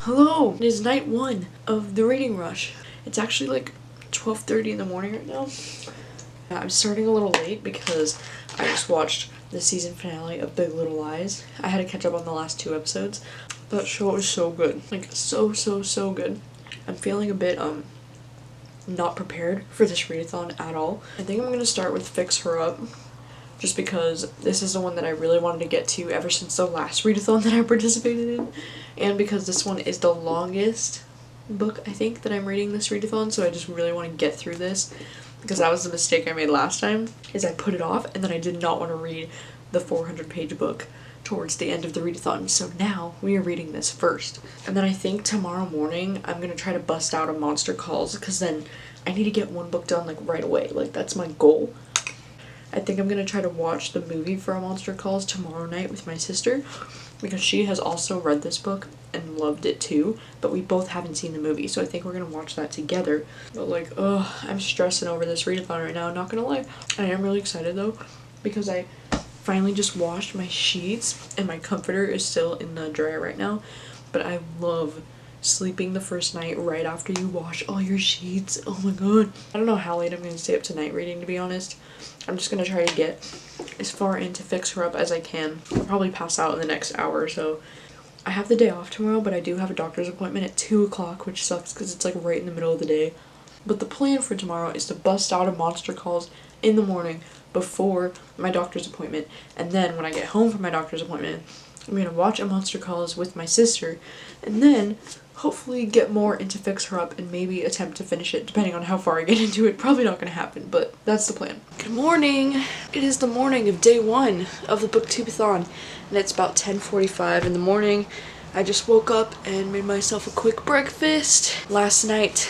Hello! It is night 1 of the reading rush. It's actually like 12:30 in the morning right now. I'm starting a little late because I just watched the season finale of Big Little Lies. I had to catch up on the last 2 episodes. That show is so good. Like, so good. I'm feeling a bit, not prepared for this readathon at all. I think I'm gonna start with Fix Her Up, just because this is the one that I really wanted to get to ever since the last readathon that I participated in, and because this one is the longest book, I think, that I'm reading this readathon, so I just really want to get through this, because that was the mistake I made last time, is I put it off, and then I did not want to read the 400-page book towards the end of the readathon, so now we are reading this first. And then I think tomorrow morning I'm gonna try to bust out a Monster Calls, because then I need to get one book done like right away. Like, that's my goal. I think I'm gonna try to watch the movie for a Monster Calls tomorrow night with my sister, because she has also read this book and loved it too, but we both haven't seen the movie, so I think we're gonna watch that together. But like, I'm stressing over this readathon right now, not gonna lie. I am really excited though, because I finally just washed my sheets and my comforter is still in the dryer right now, but I love sleeping the first night right after you wash all your sheets. Oh my god. I don't know how late I'm gonna stay up tonight reading, to be honest. I'm just gonna try to get as far into Fix Her Up as I can. I'll probably pass out in the next hour or so. I have the day off tomorrow, but I do have a doctor's appointment at 2 o'clock, which sucks because it's like right in the middle of the day. But the plan for tomorrow is to bust out a Monster Calls in the morning before my doctor's appointment, and then when I get home from my doctor's appointment, I'm gonna watch a Monster Calls with my sister, and then hopefully get more into Fix Her Up and maybe attempt to finish it, depending on how far I get into it. Probably not gonna happen, but that's the plan. Good morning! It is the morning of day 1 of the Booktubeathon, and it's about 10:45 in the morning. I just woke up and made myself a quick breakfast. Last night,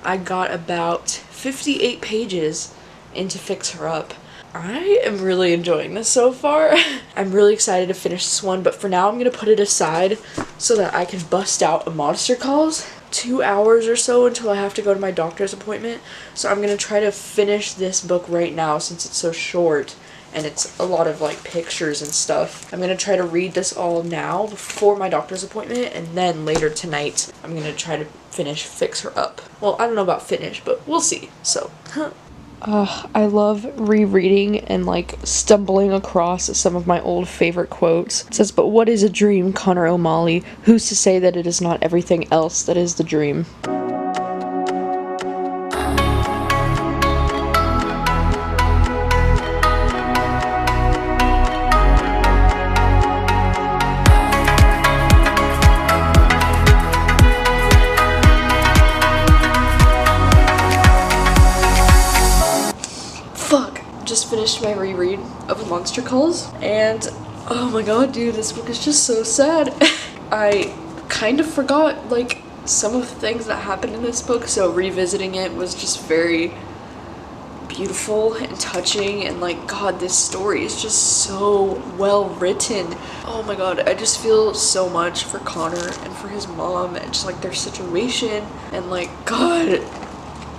I got about 58 pages into Fix Her Up. I am really enjoying this so far. I'm really excited to finish this one, but for now I'm gonna put it aside so that I can bust out a Monster Calls. 2 hours or so until I have to go to my doctor's appointment, so I'm gonna try to finish this book right now since it's so short and it's a lot of like pictures and stuff. I'm gonna try to read this all now before my doctor's appointment, and then later tonight I'm gonna try to finish Fix Her Up. Well, I don't know about finish, but we'll see. So I love rereading and like stumbling across some of my old favorite quotes. It says, "But what is a dream, Connor O'Malley? Who's to say that it is not everything else that is the dream?" Just finished my reread of Monster Calls, and oh my god, dude, this book is just so sad. I kind of forgot like some of the things that happened in this book, so revisiting it was just very beautiful and touching, and like, god, this story is just so well written. Oh my god, I just feel so much for Connor and for his mom and just like their situation, and like, god,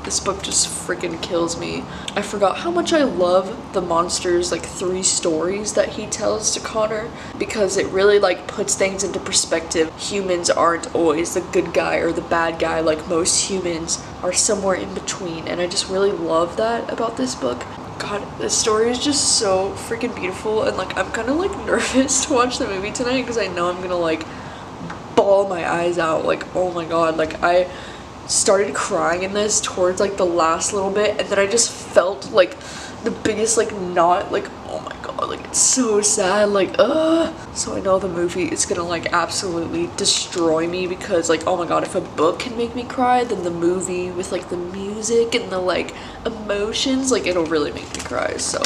this book just freaking kills me. I forgot how much I love the monsters, like 3 stories that he tells to Connor, because it really like puts things into perspective. Humans aren't always the good guy or the bad guy, like most humans are somewhere in between, and I just really love that about this book. God, this story is just so freaking beautiful, and like I'm kind of like nervous to watch the movie tonight because I know I'm gonna like bawl my eyes out. Like, oh my god, like I started crying in this towards like the last little bit, and then I just felt like the biggest like knot, like, oh my god, like it's so sad, like so I know the movie is gonna like absolutely destroy me, because like, oh my god, if a book can make me cry, then the movie with like the music and the like emotions, like it'll really make me cry. So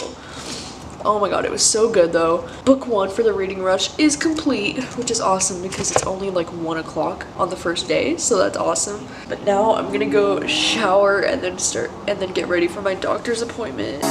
oh my god, it was so good though. Book 1 for the reading rush is complete, which is awesome because it's only like 1 o'clock on the first day, so that's awesome. But now I'm gonna go shower and then get ready for my doctor's appointment.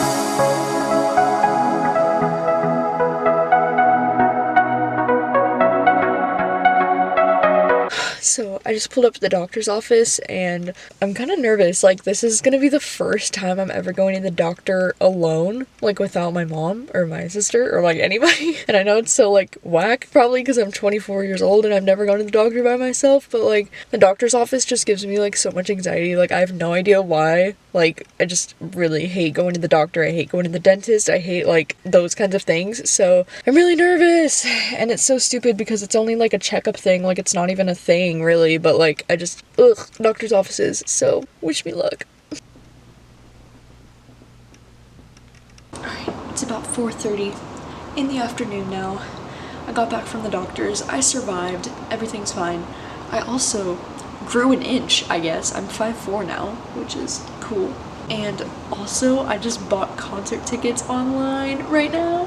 So I just pulled up to the doctor's office and I'm kind of nervous. Like, this is gonna be the first time I'm ever going to the doctor alone, like without my mom or my sister or like anybody. And I know it's so like whack, probably because I'm 24 years old and I've never gone to the doctor by myself, but like the doctor's office just gives me like so much anxiety. Like, I have no idea why. Like, I just really hate going to the doctor. I hate going to the dentist. I hate like those kinds of things. So I'm really nervous, and it's so stupid because it's only like a checkup thing. Like, it's not even a thing really, but like I just doctor's offices. So wish me luck. Alright, it's about 4:30 in the afternoon now. I got back from the doctor's. I survived. Everything's fine. I also grew an inch, I guess. I'm 5'4" now, which is cool. And also, I just bought concert tickets online right now,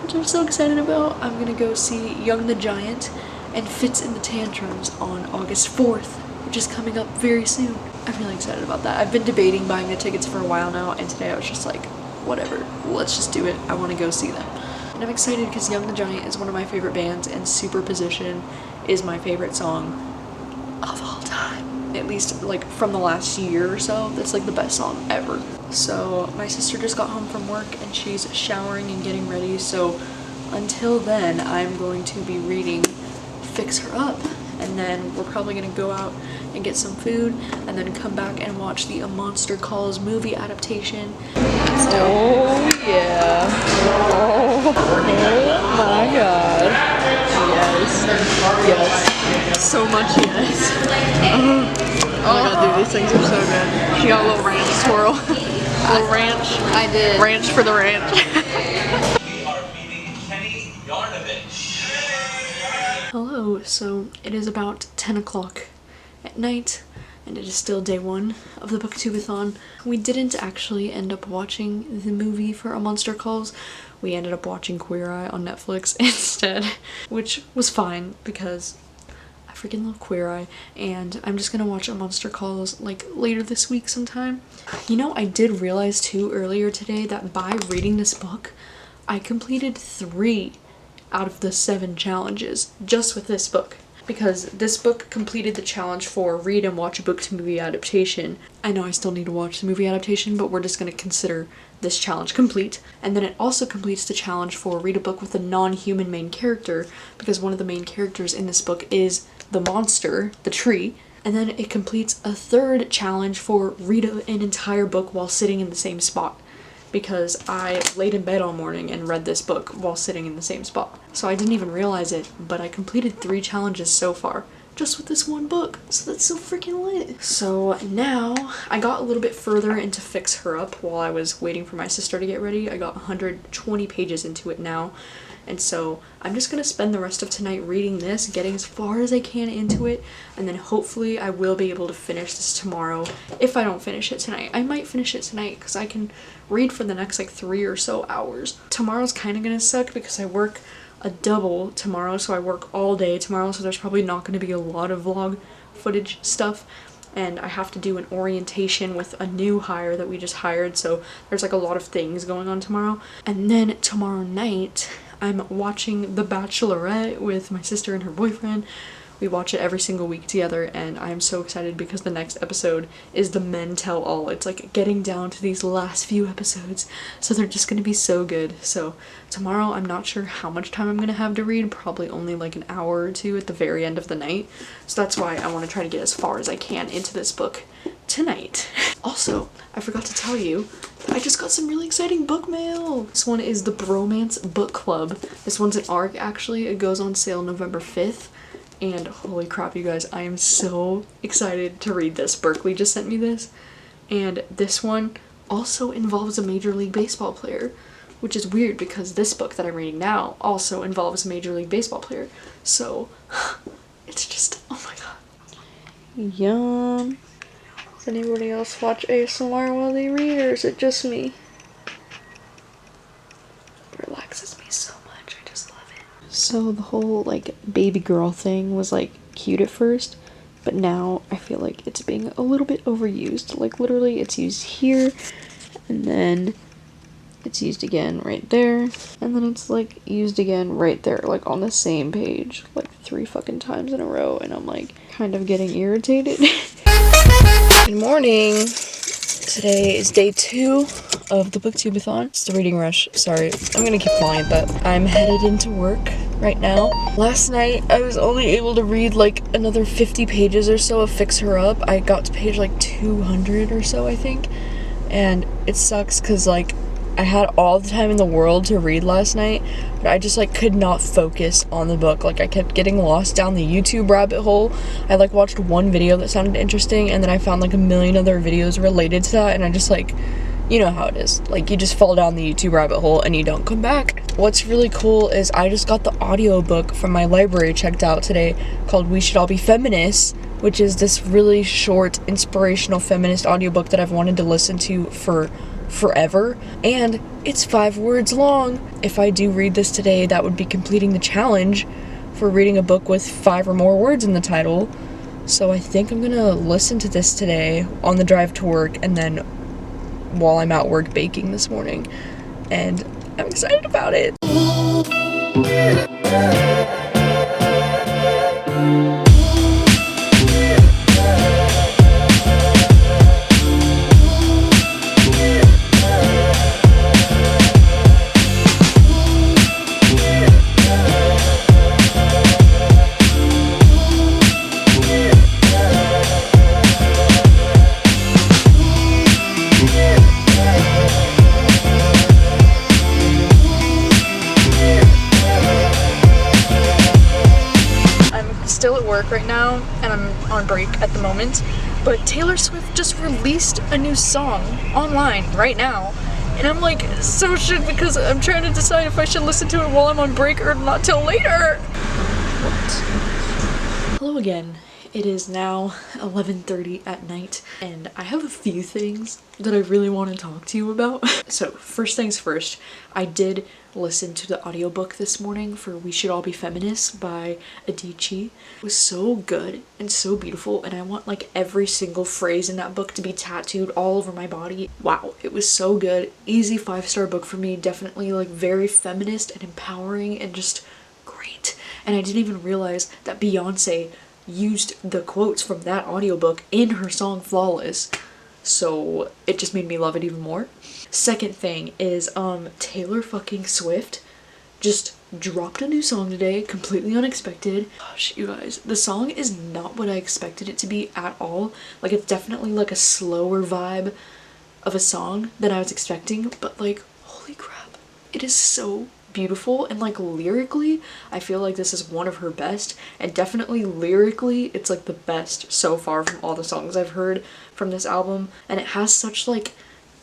which I'm so excited about. I'm gonna go see Young the Giant and Fits in the Tantrums on August 4th, which is coming up very soon. I'm really excited about that. I've been debating buying the tickets for a while now, and today I was just like, whatever, let's just do it. I want to go see them. And I'm excited because Young the Giant is one of my favorite bands, and Superposition is my favorite song of all time. At least like from the last year or so, that's like the best song ever. So my sister just got home from work and she's showering and getting ready, so until then I'm going to be reading Fix Her Up, and then we're probably gonna go out and get some food and then come back and watch the A Monster Calls movie adaptation. Oh yeah. Oh my god. Yes. Yes. So much yes. Oh my god, dude, these things are so good. She got a little ranch swirl. A little ranch. I did. Ranch for the ranch. We are meeting Kenny Yarnovich. Hello, so it is about 10 o'clock at night, and it is still day one of the Booktubeathon. We didn't actually end up watching the movie for A Monster Calls. We ended up watching Queer Eye on Netflix instead, which was fine because I freaking love Queer Eye, and I'm just gonna watch A Monster Calls like later this week sometime. You know, I did realize too earlier today that by reading this book, I completed 3 out of the 7 challenges just with this book. Because this book completed the challenge for read and watch a book to movie adaptation. I know I still need to watch the movie adaptation, but we're just going to consider this challenge complete. And then it also completes the challenge for read a book with a non-human main character, because one of the main characters in this book is the monster, the tree. And then it completes a 3rd challenge for read an entire book while sitting in the same spot, because I laid in bed all morning and read this book while sitting in the same spot. So I didn't even realize it, but I completed 3 challenges so far, just with this one book. So that's so freaking lit. So now, I got a little bit further into Fix Her Up while I was waiting for my sister to get ready. I got 120 pages into it now. And so I'm just gonna spend the rest of tonight reading this, getting as far as I can into it, and then hopefully I will be able to finish this tomorrow. If I don't finish it tonight, I might finish it tonight because I can read for the next like 3 or so hours. Tomorrow's kind of gonna suck because I work a double tomorrow, so I work all day tomorrow, so there's probably not gonna be a lot of vlog footage stuff. And I have to do an orientation with a new hire that we just hired, so there's like a lot of things going on tomorrow. And then tomorrow night, I'm watching The Bachelorette with my sister and her boyfriend. We watch it every single week together, and I'm so excited because the next episode is the Men Tell All. It's like getting down to these last few episodes, so they're just gonna be so good. So tomorrow, I'm not sure how much time I'm gonna have to read, probably only like an hour or 2 at the very end of the night. So that's why I want to try to get as far as I can into this book tonight. Also, I forgot to tell you, I just got some really exciting book mail. This one is the Bromance Book Club. This one's an ARC actually. It goes on sale November 5th. And holy crap, you guys, I am so excited to read this. Berkeley just sent me this. And this one also involves a Major League Baseball player, which is weird because this book that I'm reading now also involves a Major League Baseball player. So it's just, oh my god. Yum. Does anybody else watch ASMR while they read, or is it just me? It relaxes me so much. I just love it. So the whole like baby girl thing was like cute at first, but now I feel like it's being a little bit overused. Like literally it's used here, and then it's used again right there, and then it's like used again right there, like on the same page, like 3 fucking times in a row, and I'm like kind of getting irritated. Good morning. Today is day 2 of the Booktubeathon. It's the reading rush. Sorry, I'm gonna keep calling it that. I'm headed into work right now. Last night, I was only able to read like another 50 pages or so of Fix Her Up. I got to page like 200 or so, I think. And it sucks because like I had all the time in the world to read last night, but I just like could not focus on the book. Like I kept getting lost down the YouTube rabbit hole. I like watched one video that sounded interesting, and then I found like a million other videos related to that, and I just like, you know how it is. Like you just fall down the YouTube rabbit hole and you don't come back. What's really cool is I just got the audiobook from my library checked out today called We Should All Be Feminists, which is this really short inspirational feminist audiobook that I've wanted to listen to for forever, and it's 5 words long. If I do read this today, that would be completing the challenge for reading a book with 5 or more words in the title. So I think I'm gonna listen to this today on the drive to work, and then while I'm at work baking this morning, and I'm excited about it. Still at work right now, and I'm on break at the moment, but Taylor Swift just released a new song online right now, and I'm like so shit because I'm trying to decide if I should listen to it while I'm on break or not till later. What? Hello again. It is now 11:30 at night, and I have a few things that I really want to talk to you about. So first things first, I did listen to the audiobook this morning for We Should All Be Feminists by Adichie. It was so good and so beautiful, and I want like every single phrase in that book to be tattooed all over my body. Wow, it was so good. Easy 5-star book for me. Definitely like very feminist and empowering and just great. And I didn't even realize that Beyonce used the quotes from that audiobook in her song Flawless, so it just made me love it even more. Second thing is Taylor fucking Swift just dropped a new song today, completely unexpected. Gosh, you guys, the song is not what I expected it to be at all. Like it's definitely like a slower vibe of a song than I was expecting, but like holy crap, it is so beautiful, and like lyrically I feel like this is one of her best, and definitely lyrically it's like the best so far from all the songs I've heard from this album, and it has such like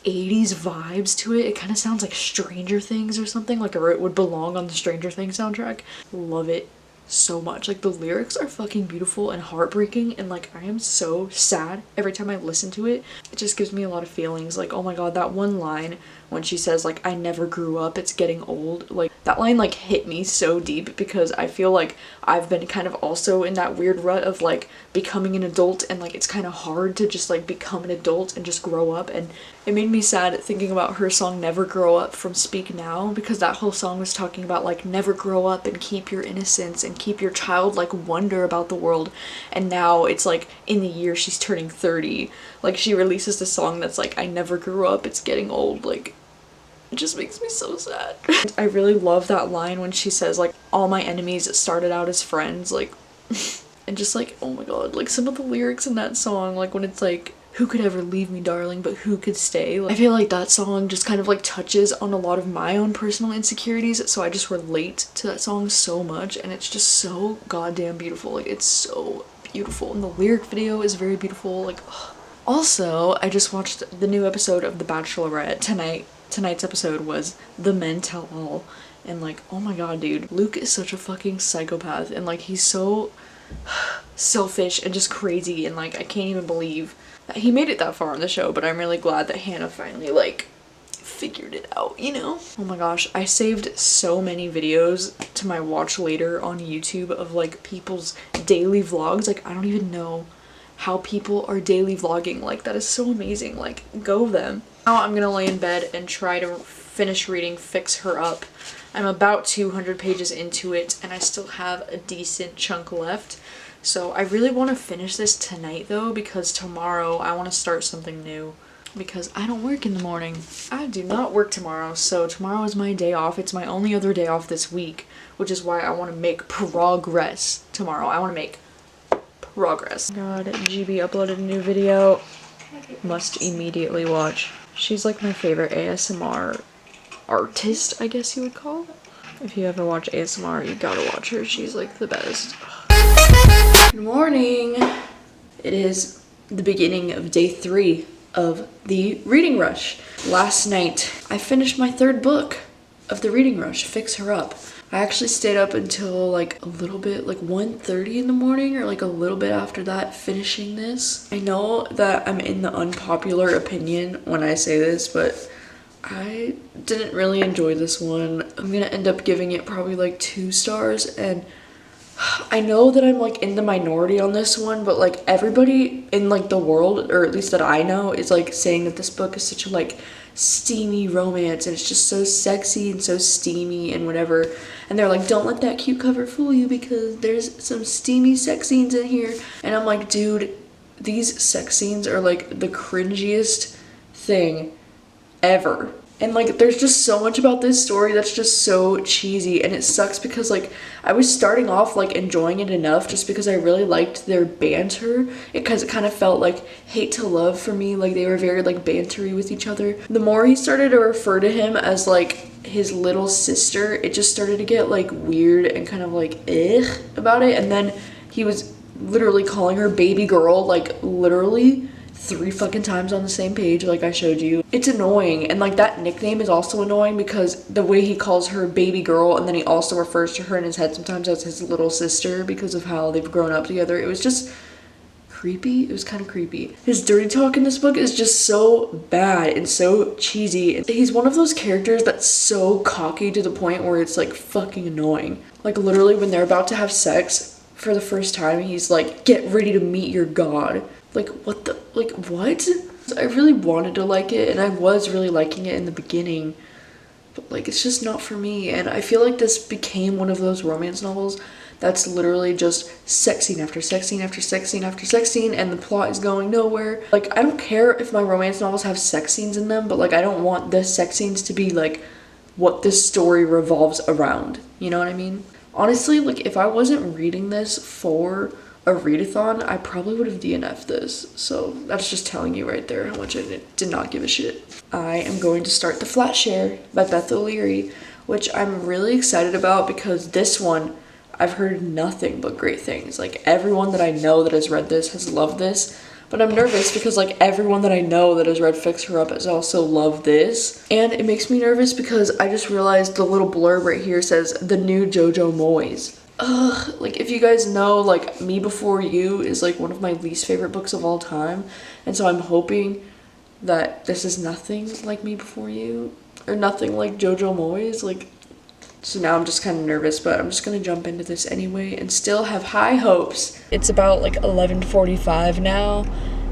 80s vibes to it. It kind of sounds like Stranger Things or something, like it would belong on the Stranger Things soundtrack. Love it so much. Like the lyrics are fucking beautiful and heartbreaking, and like I am so sad every time I listen to it. It just gives me a lot of feelings. Like oh my god, that one line when she says like I never grew up, it's getting old, like that line like hit me so deep because I feel like I've been kind of also in that weird rut of like becoming an adult, and like it's kind of hard to just like become an adult and just grow up, and it made me sad thinking about her song Never Grow Up from Speak Now, because that whole song was talking about like never grow up and keep your innocence and keep your childlike wonder about the world, and now it's like in the year she's turning 30, like she releases this song that's like I never grew up, it's getting old. Like it just makes me so sad. I really love that line when she says like all my enemies started out as friends, like and just like oh my god, like some of the lyrics in that song, like when it's like who could ever leave me darling but who could stay, like, I feel like that song just kind of like touches on a lot of my own personal insecurities, so I just relate to that song so much, and it's just so goddamn beautiful. Like it's so beautiful, and the lyric video is very beautiful. Like ugh. Also, I just watched the new episode of The Bachelorette tonight. Tonight's episode was The Men Tell All, and like oh my god dude, Luke is such a fucking psychopath, and like he's so selfish and just crazy, and like I can't even believe that he made it that far on the show, but I'm really glad that Hannah finally like figured it out, you know? Oh my gosh, I saved so many videos to my watch later on YouTube of like people's daily vlogs. Like I don't even know how people are daily vlogging. Like that is so amazing. Like go them. Now I'm gonna lay in bed and try to finish reading Fix Her Up. I'm about 200 pages into it, and I still have a decent chunk left. So I really want to finish this tonight though, because tomorrow I want to start something new. Because I don't work in the morning. I do not work tomorrow, so tomorrow is my day off. It's my only other day off this week, which is why I want to make progress tomorrow. I want to make progress. God, GB uploaded a new video. Must immediately watch. She's like my favorite ASMR artist, I guess you would call. If you ever watch ASMR, you gotta watch her. She's like the best. Good morning. It is the beginning of day 3 of the reading rush. Last night, I finished my 3rd book of the reading rush, Fix Her Up. I actually stayed up until like a little bit, like 1:30 in the morning, or like a little bit after that, finishing this. I know that I'm in the unpopular opinion when I say this, but I didn't really enjoy this one. I'm gonna end up giving it probably like 2 stars, and I know that I'm like in the minority on this one, but like everybody in like the world, or at least that I know, is like saying that this book is such a like steamy romance, and it's just so sexy and so steamy and whatever. And they're like, don't let that cute cover fool you because there's some steamy sex scenes in here. And I'm like, dude, these sex scenes are like the cringiest thing ever. And like there's just so much about this story that's just so cheesy, and it sucks because like I was starting off like enjoying it enough just because I really liked their banter, because it kind of felt like hate to love for me. Like they were very like bantery with each other. The more he started to refer to him as like his little sister, it just started to get like weird and kind of like about it. And then he was literally calling her baby girl, like literally 3 fucking times on the same page, like I showed you. It's annoying, and like that nickname is also annoying because the way he calls her baby girl, and then he also refers to her in his head sometimes as his little sister because of how they've grown up together. It was just creepy. It was kind of creepy. His dirty talk in this book is just so bad and so cheesy. He's one of those characters that's so cocky to the point where it's like fucking annoying. Like literally when they're about to have sex for the first time, he's like, get ready to meet your god. Like, what the, like, what? I really wanted to like it, and I was really liking it in the beginning, but like, it's just not for me. And I feel like this became one of those romance novels that's literally just sex scene after sex scene after sex scene after sex scene, and the plot is going nowhere. Like, I don't care if my romance novels have sex scenes in them, but like, I don't want the sex scenes to be like what this story revolves around. You know what I mean? Honestly, like, if I wasn't reading this for a readathon, I probably would have DNF'd this. So that's just telling you right there how much I did not give a shit. I am going to start The Flat Share by Beth O'Leary, which I'm really excited about because this one, I've heard nothing but great things. Like everyone that I know that has read this has loved this, but I'm nervous because like everyone that I know that has read Fix Her Up has also loved this. And it makes me nervous because I just realized the little blurb right here says the new JoJo Moyes. Ugh, like if you guys know, like Me Before You is like one of my least favorite books of all time, and so I'm hoping that this is nothing like Me Before You, or nothing like JoJo Moyes. Like, so now I'm just kind of nervous, but I'm just gonna jump into this anyway and still have high hopes. It's about like 11:45 now,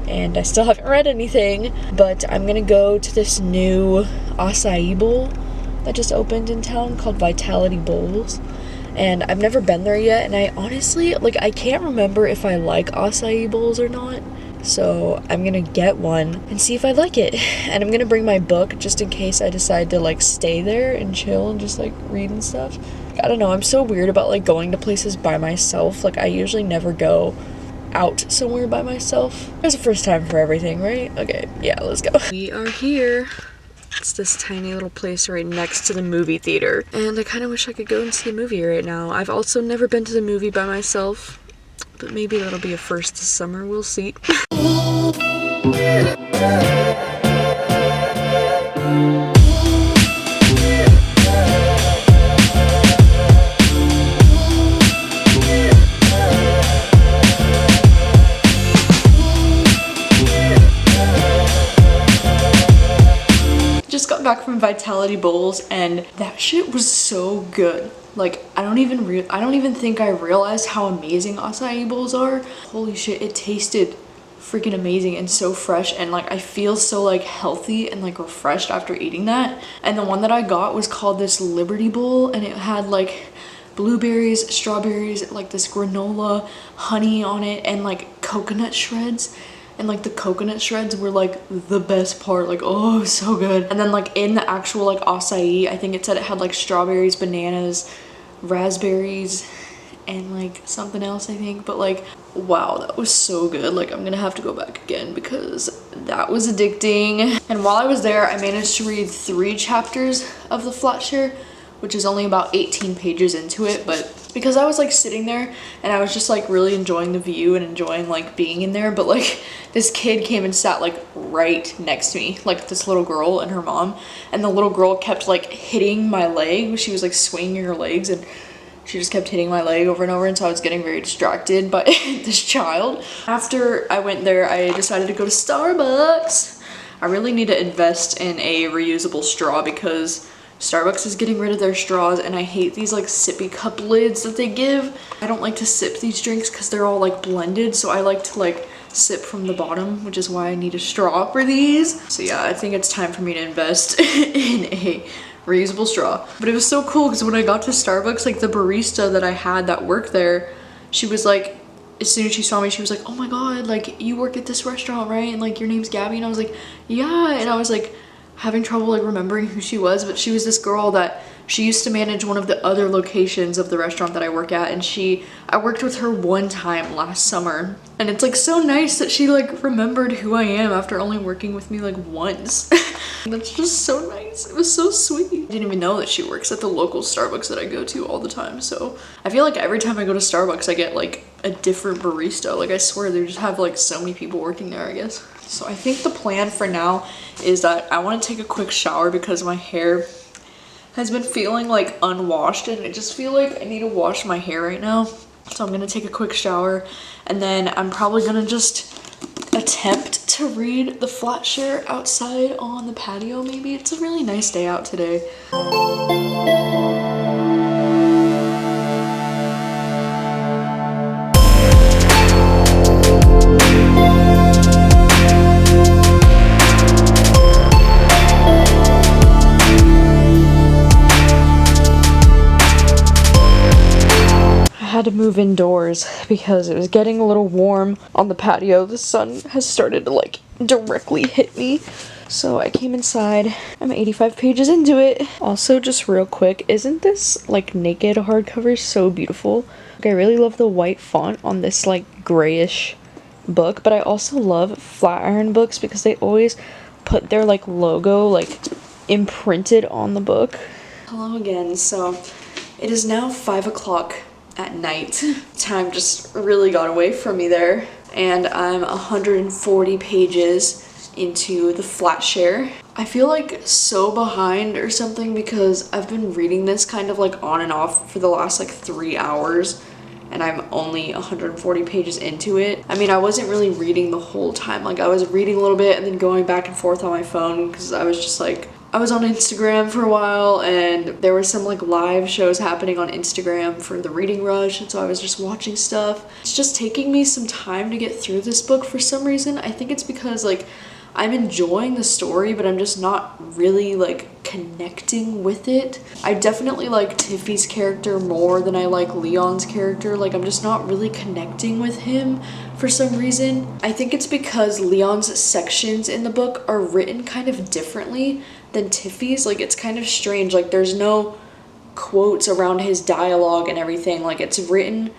and I still haven't read anything, but I'm gonna go to this new acai bowl that just opened in town called Vitality Bowls. And I've never been there yet, and I honestly, like, I can't remember if I like acai bowls or not. So I'm gonna get one and see if I like it. And I'm gonna bring my book just in case I decide to like stay there and chill and just like read and stuff. I don't know, I'm so weird about like going to places by myself. Like I usually never go out somewhere by myself. There's a first time for everything, right? Okay, yeah, let's go. We are here. It's this tiny little place right next to the movie theater, and I kind of wish I could go and see a movie right now. I've also never been to the movie by myself, but maybe that'll be a first this summer. We'll see. Just got back from Vitality Bowls, and that shit was so good. Like, I don't even think I realized how amazing acai bowls are. Holy shit, it tasted freaking amazing and so fresh, and like I feel so like healthy and like refreshed after eating that. And the one that I got was called this Liberty Bowl, and it had like blueberries, strawberries, like this granola, honey on it, and like coconut shreds. And like the coconut shreds were like the best part, like oh so good. And then like in the actual like acai, I think it said it had like strawberries, bananas, raspberries, and like something else I think. But like wow, that was so good. Like I'm gonna have to go back again because that was addicting. And while I was there, I managed to read 3 chapters of the Flatshare, which is only about 18 pages into it. But because I was like sitting there and I was just like really enjoying the view and enjoying like being in there, but like this kid came and sat like right next to me, like this little girl and her mom, and the little girl kept like hitting my leg. She was like swinging her legs and she just kept hitting my leg over and over, and so I was getting very distracted by this child. After I went there, I decided to go to Starbucks. I really need to invest in a reusable straw because Starbucks is getting rid of their straws, and I hate these like sippy cup lids that they give. I don't like to sip these drinks because they're all like blended, so I like to like sip from the bottom, which is why I need a straw for these. So yeah, I think it's time for me to invest in a reusable straw. But it was so cool because when I got to Starbucks, like the barista that I had that worked there, she was like, as soon as she saw me, she was like, oh my god, like you work at this restaurant, right? And like your name's Gabby. And I was like, yeah. And I was like having trouble like remembering who she was, but she was this girl that she used to manage one of the other locations of the restaurant that I work at, and I worked with her one time last summer, and it's like so nice that she like remembered who I am after only working with me like once. That's just so nice. It was so sweet. I didn't even know that she works at the local Starbucks that I go to all the time, so I feel like every time I go to Starbucks I get like a different barista. Like I swear they just have like so many people working there, I guess. So I think the plan for now is that I want to take a quick shower because my hair has been feeling like unwashed, and I just feel like I need to wash my hair right now. So I'm gonna take a quick shower, and then I'm probably gonna just attempt to read the Flatshare outside on the patio maybe. It's a really nice day out today. Had to move indoors because it was getting a little warm on the patio. The sun has started to like directly hit me, so I came inside. I'm 85 pages into it. Also, just real quick, isn't this like naked hardcover so beautiful? Like I really love the white font on this like grayish book, but I also love Flatiron books because they always put their like logo like imprinted on the book. Hello again. So it is now 5 o'clock at night. Time just really got away from me there, and I'm 140 pages into the Flatshare. I feel like so behind or something because I've been reading this kind of like on and off for the last like 3 hours, and I'm only 140 pages into it. I mean, I wasn't really reading the whole time. Like I was reading a little bit and then going back and forth on my phone because I was just like, I was on Instagram for a while, and there were some like live shows happening on Instagram for the reading rush, and so I was just watching stuff. It's just taking me some time to get through this book for some reason. I think it's because like I'm enjoying the story, but I'm just not really like connecting with it. I definitely like Tiffy's character more than I like Leon's character. Like I'm just not really connecting with him for some reason. I think it's because Leon's sections in the book are written kind of differently than Tiffy's. Like it's kind of strange. Like there's no quotes around his dialogue and everything. Like it's written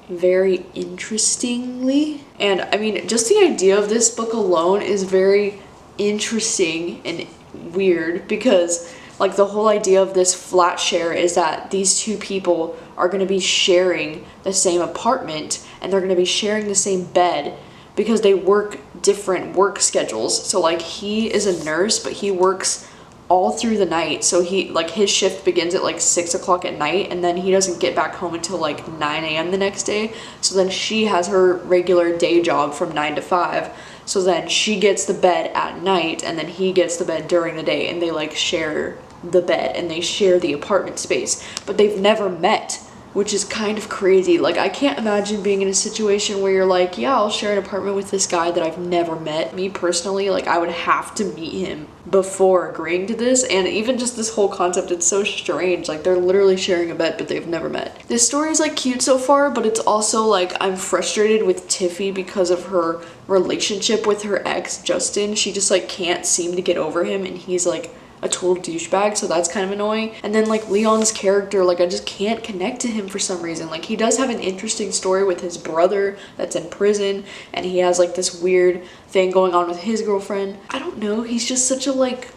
very interestingly. And I mean, just the idea of this book alone is very interesting and weird because like the whole idea of this Flatshare is that these two people are going to be sharing the same apartment, and they're going to be sharing the same bed because they work different work schedules. So like he is a nurse, but he works all through the night. So he like his shift begins at like 6 o'clock at night, and then he doesn't get back home until like 9 a.m. the next day. So then she has her regular day job from 9 to 5. So then she gets the bed at night, and then he gets the bed during the day, and they like share the bed and they share the apartment space, but they've never met which is kind of crazy. Like, I can't imagine being in a situation where you're like, yeah, I'll share an apartment with this guy that I've never met. Me personally, like, I would have to meet him before agreeing to this. And even just this whole concept, it's so strange. Like, they're literally sharing a bed, but they've never met. This story is like cute so far, but it's also like I'm frustrated with Tiffy because of her relationship with her ex, Justin. She just like can't seem to get over him, and he's like a total douchebag, so that's kind of annoying. And then like Leon's character, like I just can't connect to him for some reason. Like, he does have an interesting story with his brother that's in prison, and he has like this weird thing going on with his girlfriend. I don't know, he's just such a like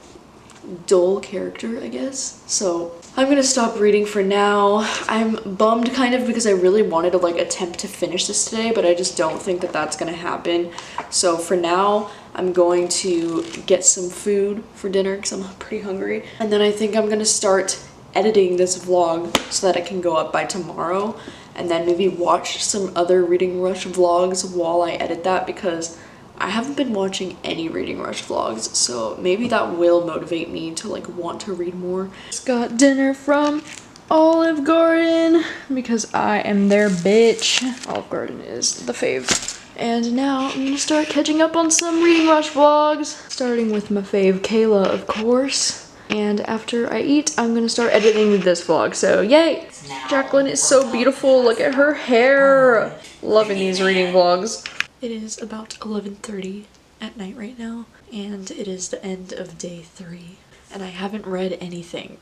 dull character, I guess. So I'm gonna stop reading for now. I'm bummed kind of because I really wanted to like attempt to finish this today, but I just don't think that that's gonna happen. So for now, I'm going to get some food for dinner because I'm pretty hungry. And then I think I'm gonna start editing this vlog so that it can go up by tomorrow, and then maybe watch some other Reading Rush vlogs while I edit that, because I haven't been watching any Reading Rush vlogs, so maybe that will motivate me to like want to read more. Just got dinner from Olive Garden because I am their bitch. Olive Garden is the fave. And now I'm gonna start catching up on some Reading Rush vlogs, starting with my fave Kayla, of course. And after I eat, I'm gonna start editing this vlog, so yay! Jacqueline is so beautiful, look at her hair! Loving these reading vlogs. It is about 11:30 at night right now, and it is the end of day 3. And I haven't read anything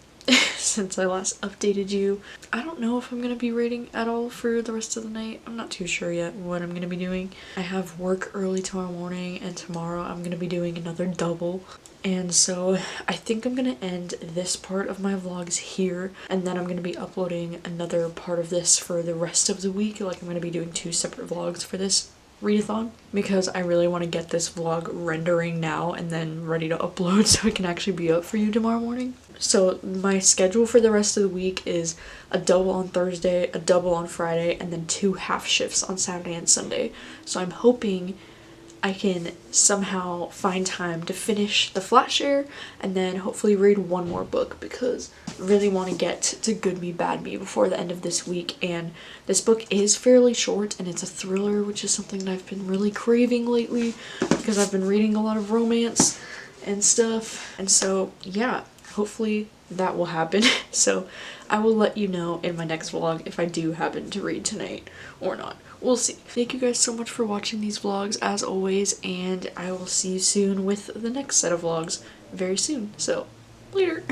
since I last updated you. I don't know if I'm gonna be reading at all for the rest of the night. I'm not too sure yet what I'm gonna be doing. I have work early tomorrow morning, and tomorrow I'm gonna be doing another double. And so I think I'm gonna end this part of my vlogs here, and then I'm gonna be uploading another part of this for the rest of the week. Like, I'm gonna be doing 2 separate vlogs for this readathon, because I really want to get this vlog rendering now and then ready to upload so it can actually be up for you tomorrow morning. So my schedule for the rest of the week is a double on Thursday, a double on Friday, and then 2 half shifts on Saturday and Sunday. So I'm hoping I can somehow find time to finish the flat share and then hopefully read 1 more book, because I really want to get to Good Me Bad Me before the end of this week. And this book is fairly short, and it's a thriller, which is something that I've been really craving lately because I've been reading a lot of romance and stuff. And so yeah, hopefully that will happen. So I will let you know in my next vlog if I do happen to read tonight or not. We'll see. Thank you guys so much for watching these vlogs as always, and I will see you soon with the next set of vlogs very soon. So later.